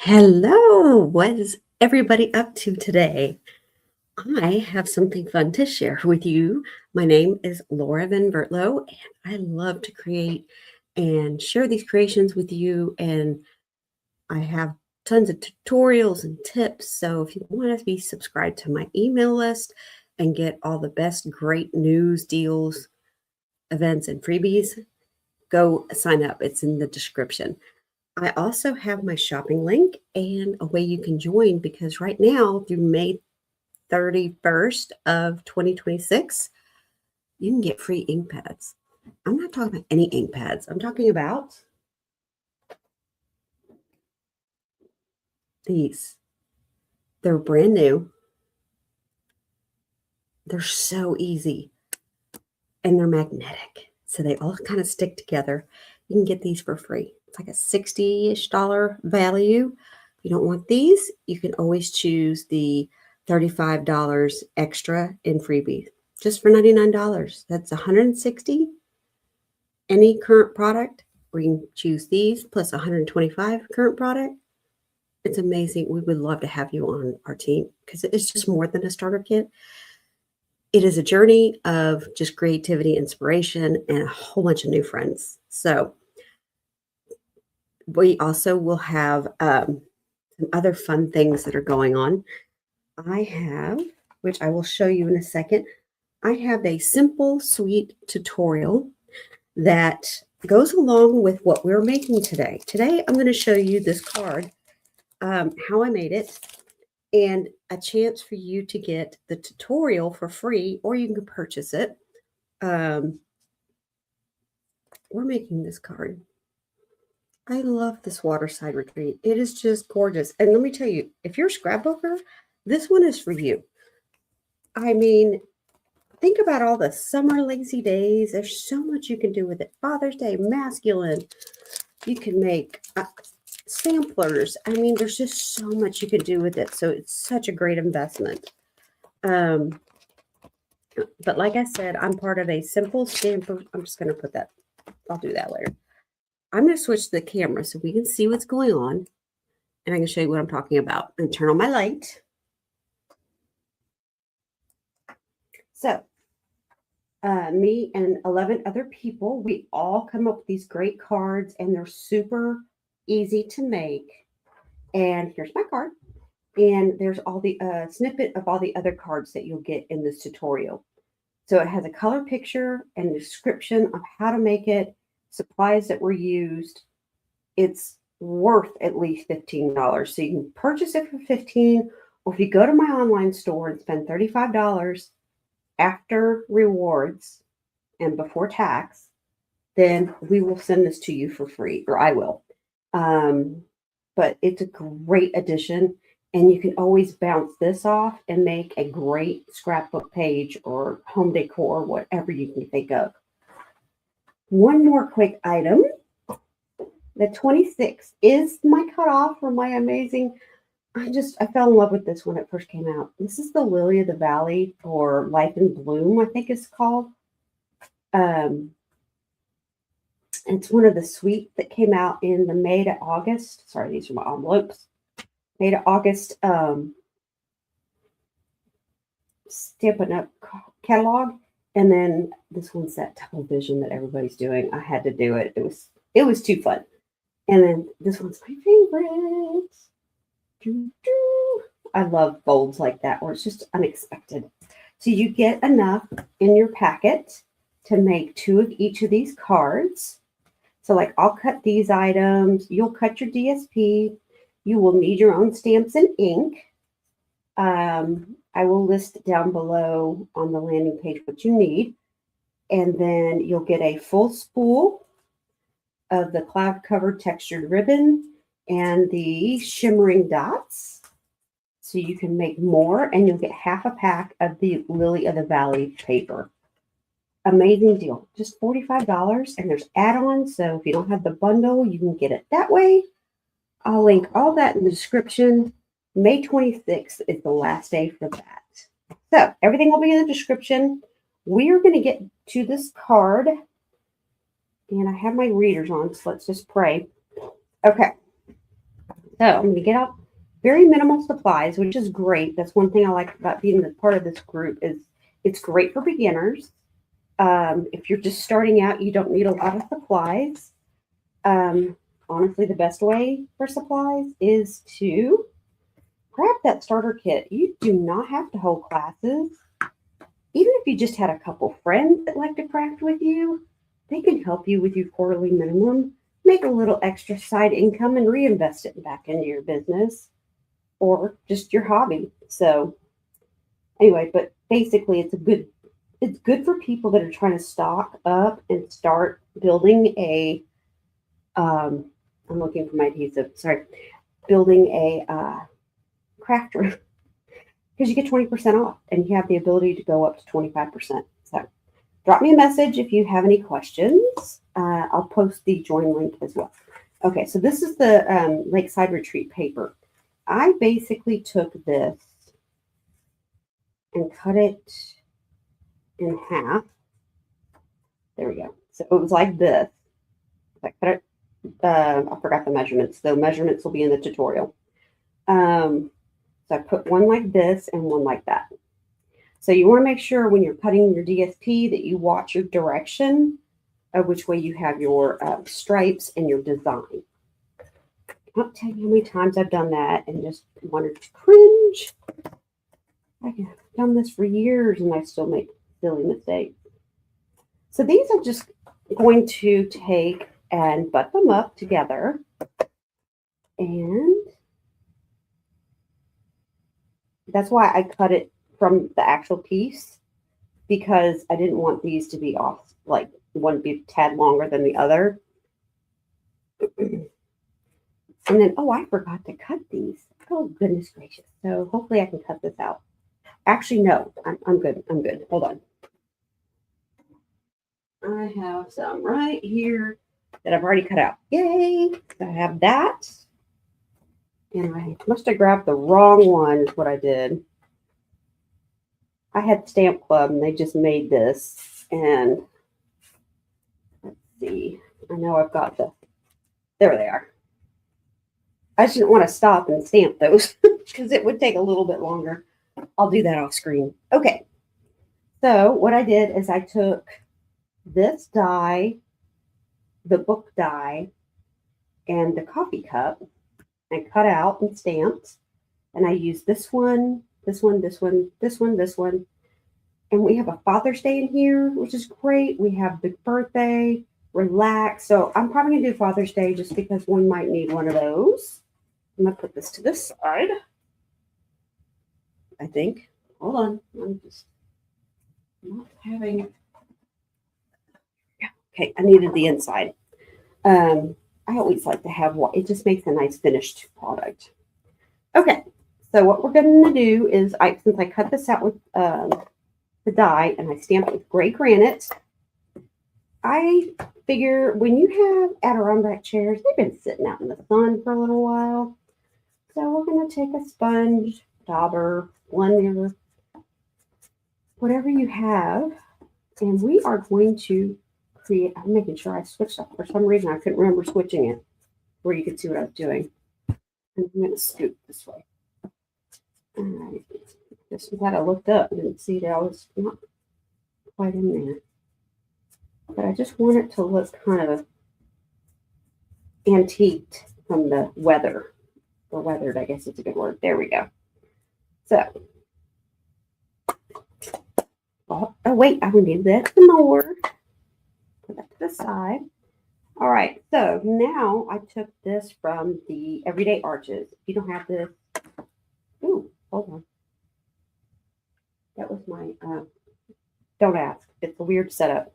Hello, what is everybody up to today? I have something fun to share with you. My name is Laura Van Vertlo, and I love to create and share these creations with you. And I have tons of tutorials and tips. So if you want to be subscribed to my email list and get all the best great news, deals, events, and freebies, go sign up. It's in the description. I also have my shopping link and a way you can join because right now through May 31st of 2026, you can get free ink pads. I'm not talking about any ink pads. I'm talking about these. They're brand new. They're so easy and they're magnetic. So they all kind of stick together. You can get these for free. It's like a $60-ish value. If you don't want these, you can always choose the $35 extra in freebie just for $99. That's $160 any current product, or you can choose these plus $125 current product. It's amazing. We would love to have you on our team because it's just more than a starter kit. It is a journey of just creativity, inspiration, and a whole bunch of new friends. So we also will have some other fun things that are going on. I have, which I will show you in a second, I have a simple, sweet tutorial that goes along with what we're making today. Today, I'm going to show you this card, how I made it, and a chance for you to get the tutorial for free, or you can purchase it. We're making this card. I love this Waterside Retreat. It is just gorgeous. And let me tell you, if you're a scrapbooker, this one is for you. I mean, think about all the summer lazy days. There's so much you can do with it. Father's Day, masculine. You can make samplers. I mean, there's just so much you can do with it. So it's such a great investment. But like I said, I'm part of a simple stamper. I'm just going to put that. I'll do that later. I'm going to switch the camera so we can see what's going on. And I can show you what I'm talking about. And turn on my light. So me and 11 other people, we all come up with these great cards, and they're super easy to make. And here's my card. And there's all the snippet of all the other cards that you'll get in this tutorial. So it has a color picture and a description of how to make it, supplies that were used. It's worth at least $15. So you can purchase it for $15, or if you go to my online store and spend $35 after rewards and before tax, then we will send this to you for free, or I will. But it's a great addition, and you can always bounce this off and make a great scrapbook page or home decor, whatever you can think of. One more quick item. The 26 is my cutoff for my amazing. I fell in love with this when it first came out. This is the Lily of the Valley, or Life in Bloom, I think it's called. It's one of the suite that came out in the May to August. Sorry, these are my envelopes. May to August Stampin' Up catalog. And then this one's that television that everybody's doing. I had to do it. It was too fun. And then this one's my favorite. I love folds like that, where it's just unexpected. So you get enough in your packet to make 2 of each of these cards. So like I'll cut these items. You'll cut your DSP. You will need your own stamps and ink. I will list down below on the landing page what you need. And then you'll get a full spool of the cloud covered textured ribbon and the shimmering dots. So you can make more, and you'll get half a pack of the Lily of the Valley paper. Amazing deal. Just $45, and there's add-ons. So if you don't have the bundle, you can get it that way. I'll link all that in the description. May 26th is the last day for that. So everything will be in the description. We are going to get to this card. And I have my readers on, so let's just pray. Okay. So I'm going to get out very minimal supplies, which is great. That's one thing I like about being a part of this group is it's great for beginners. If you're just starting out, you don't need a lot of supplies. Honestly, the best way for supplies is to grab that starter kit. You do not have to hold classes. Even if you just had a couple friends that like to craft with you, they can help you with your quarterly minimum, make a little extra side income and reinvest it back into your business or just your hobby. So anyway, but basically it's good for people that are trying to stock up and start building a I'm looking for my adhesive, sorry, building a craft room because you get 20% off and you have the ability to go up to 25%. So drop me a message if you have any questions. I'll post the join link as well. Okay, so this is the Lakeside Retreat paper. I basically took this and cut it in half. There we go. So it was like this. I cut it. I forgot the measurements. The measurements will be in the tutorial. So I put one like this and one like that. So you want to make sure when you're cutting your DSP that you watch your direction of which way you have your stripes and your design. I can't tell you how many times I've done that and just wanted to cringe. I've done this for years and I still make silly mistakes. So these I'm just going to take and butt them up together. And that's why I cut it from the actual piece, because I didn't want these to be off, like one be a tad longer than the other. And then, oh, I forgot to cut these. Oh, goodness gracious. So hopefully I can cut this out. Actually, no, I'm good. I'm good. Hold on. I have some right here that I've already cut out. Yay! So I have that. And I must have grabbed the wrong one is what I did. I had Stamp Club and they just made this. And let's see. I know I've got there they are. I just didn't want to stop and stamp those because it would take a little bit longer. I'll do that off screen. Okay. So what I did is I took this die, the book die, and the coffee cup and cut out and stamped. And I used this one, this one, this one, this one, this one. And we have a Father's Day in here, which is great. We have Big Birthday, Relax. So I'm probably going to do Father's Day just because one might need one of those. I'm going to put this to this side, I think. Hold on. I'm just not having... Okay, I needed the inside. I always like to have one. It just makes a nice finished product. Okay, so what we're going to do is, since I cut this out with the die and I stamped it with gray granite, I figure when you have Adirondack chairs, they've been sitting out in the sun for a little while. So we're going to take a sponge, dauber, blender, whatever you have, and we are going to create, I'm making sure I switched up. For some reason, I couldn't remember switching it where you could see what I was doing. And I'm going to scoot this way. All right. Just glad I looked up and didn't see that I was not quite in there. But I just want it to look kind of antiqued from the weather. Or weathered, I guess it's a good word. There we go. So, oh wait, I need that some more. Put that to the side. All right, so now I took this from the Everyday Arches. If you don't have this, ooh, hold on. That was my, don't ask. It's a weird setup.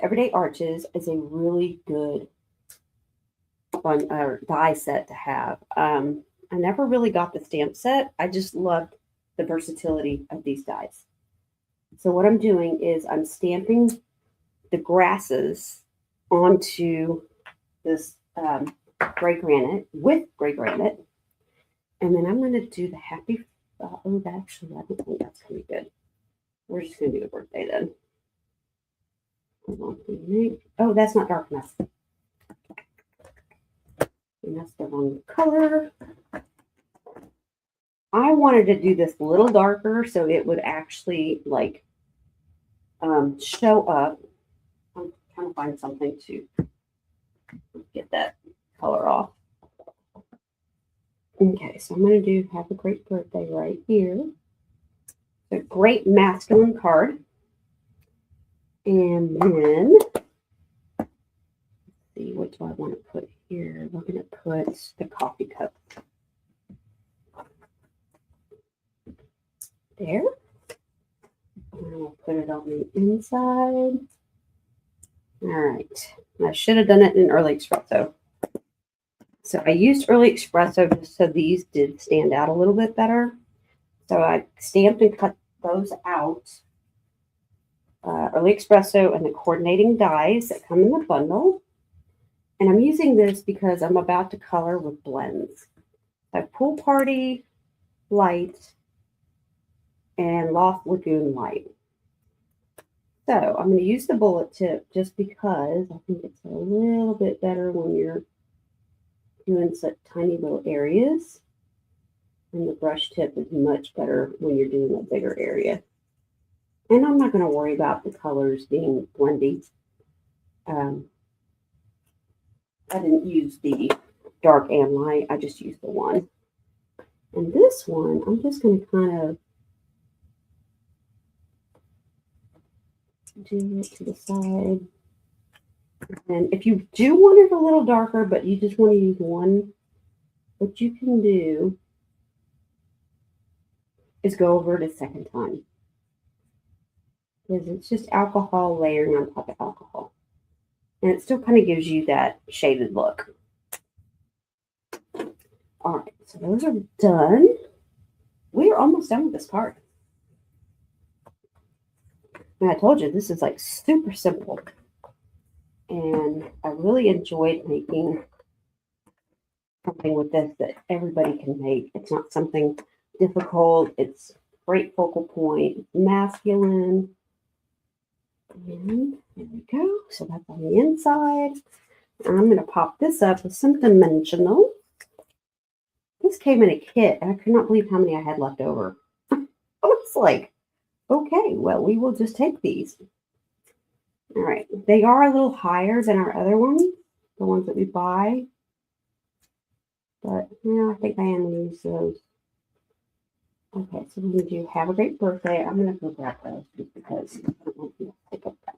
Everyday Arches is a really good fun die set to have. I never really got the stamp set. I just loved the versatility of these dies. So what I'm doing is I'm stamping the grasses onto this gray granite with gray granite. And then I'm going to do the happy, oh, actually, I don't think that's going to be good. We're just going to do the birthday then. Oh, that's not dark enough. And that's the wrong color. I wanted to do this a little darker so it would actually like show up. I'm trying to find something to get that color off. Okay, so I'm going to do Have a Great Birthday right here. A great masculine card. And then, let's see, what do I want to put here? We're going to put the coffee cup. There. And I'll put it on the inside. All right. I should have done it in early espresso. So I used early espresso just so these did stand out a little bit better. So I stamped and cut those out. Early espresso and the coordinating dies that come in the bundle. And I'm using this because I'm about to color with blends. I have Pool Party Light and Loft Lagoon Light. So I'm going to use the bullet tip just because I think it's a little bit better when you're doing such tiny little areas. And the brush tip is much better when you're doing a bigger area. And I'm not going to worry about the colors being blendy. I didn't use the dark and light. I just used the one. And this one, I'm just going to kind of do it to the side. And if you do want it a little darker, but you just want to use one, what you can do is go over it a second time. Because it's just alcohol layering on top of alcohol. And it still kind of gives you that shaded look. All right, so those are done. We are almost done with this card. And I told you, this is like super simple. And I really enjoyed making something with this that everybody can make. It's not something difficult. It's great focal point, masculine. And there we go. So that's on the inside. And I'm going to pop this up with some dimensional. This came in a kit, and I could not believe how many I had left over. I was like, okay, well, we will just take these. All right. They are a little higher than our other ones, the ones that we buy. But, yeah, I think I am going to use those. Okay, so we're going to do Have a Great Birthday. I'm going to go grab those just because I don't want to pick up that.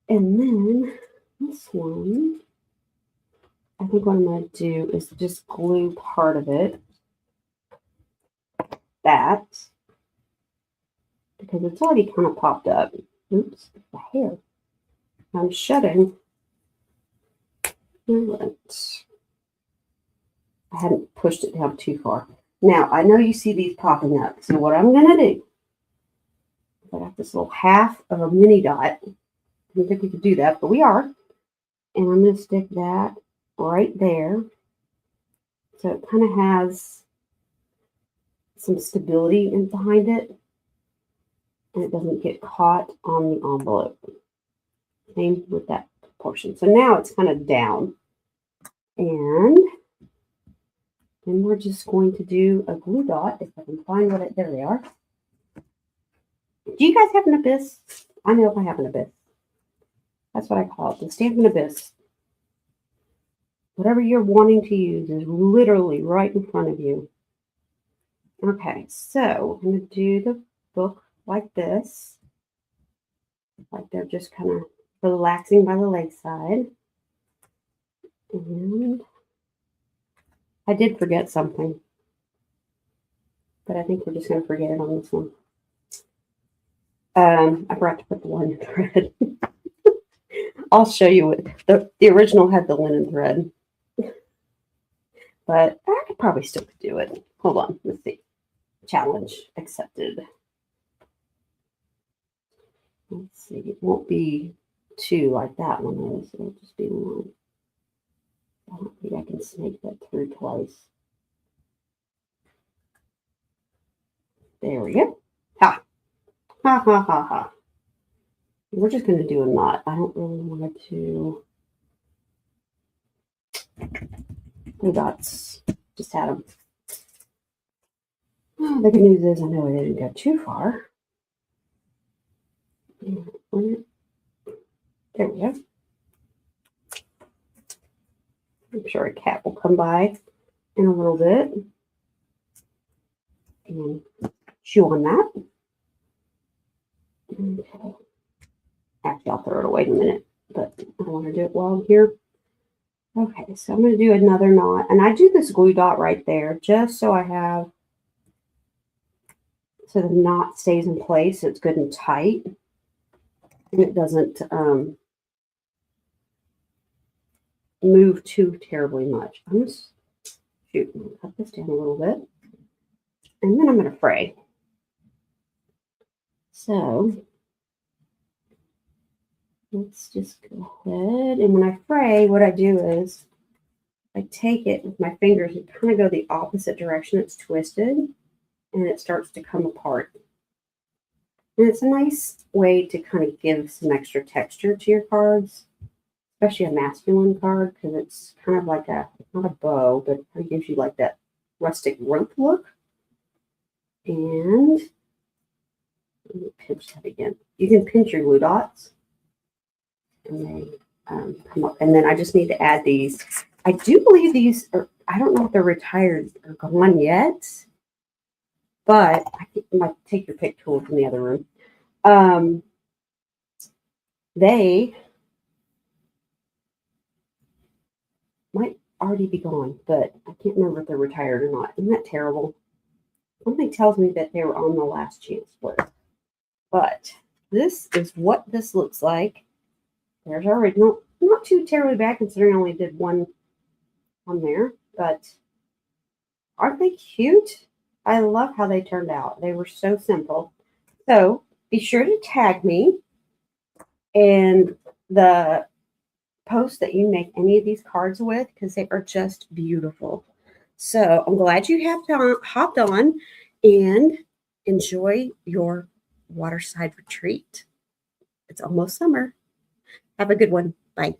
And then this one, I think what I'm going to do is just glue part of it. That. Because it's already kind of popped up. Oops, the hair. I'm shutting. Right. I hadn't pushed it down too far. Now, I know you see these popping up. So what I'm going to do, I got this little half of a mini dot. I didn't think we could do that, but we are. And I'm going to stick that right there. So it kind of has some stability in behind it. And it doesn't get caught on the envelope. Same with that portion. So now it's kind of down. And then we're just going to do a glue dot. If I can find what it, there they are. Do you guys have an abyss? I know if I have an abyss. That's what I call it, the Stampin' Abyss. Whatever you're wanting to use is literally right in front of you. Okay, so I'm going to do the book like this. Like they're just kind of relaxing by the lakeside. And I did forget something. But I think we're just going to forget it on this one. I forgot to put the linen thread. I'll show you it. The original had the linen thread. But I could probably still do it. Hold on. Let's see. Challenge accepted. Let's see. It won't be two like that one is. It'll just be one. I don't think I can snake that through twice. There we go. Ha! Ha ha ha ha. We're just going to do a knot. I don't really want to. Glue dots. Just had them. Oh, the good news is I know I didn't go too far. There we go. I'm sure a cat will come by in a little bit and chew on that. Okay. Actually, I'll throw it away in a minute, but I don't want to do it while I'm here. Okay, so I'm going to do another knot, and I do this glue dot right there just so I have, so the knot stays in place, so it's good and tight, and it doesn't move too terribly much. I'm just cut this down a little bit, and then I'm going to fray. So let's just go ahead, and when I fray, what I do is I take it with my fingers and kind of go the opposite direction. It's twisted, and it starts to come apart. And it's a nice way to kind of give some extra texture to your cards, especially a masculine card, because it's kind of like a, not a bow, but it gives you like that rustic rope look. And let me pinch that again. You can pinch your glue dots, and they come up. And then I just need to add these. I do believe these are, I don't know if they're retired or gone yet, but I might take your pick tool from the other room. They might already be gone, but I can't remember if they're retired or not. Isn't that terrible? Something tells me that they were on the last chance list. But this is what this looks like. There's our original. Not too terribly bad considering I only did one on there, but aren't they cute? I love how they turned out. They were so simple. So be sure to tag me and the post that you make any of these cards with, because they are just beautiful. So I'm glad you have hopped on, and enjoy your Waterside retreat. It's almost summer. Have a good one. Bye.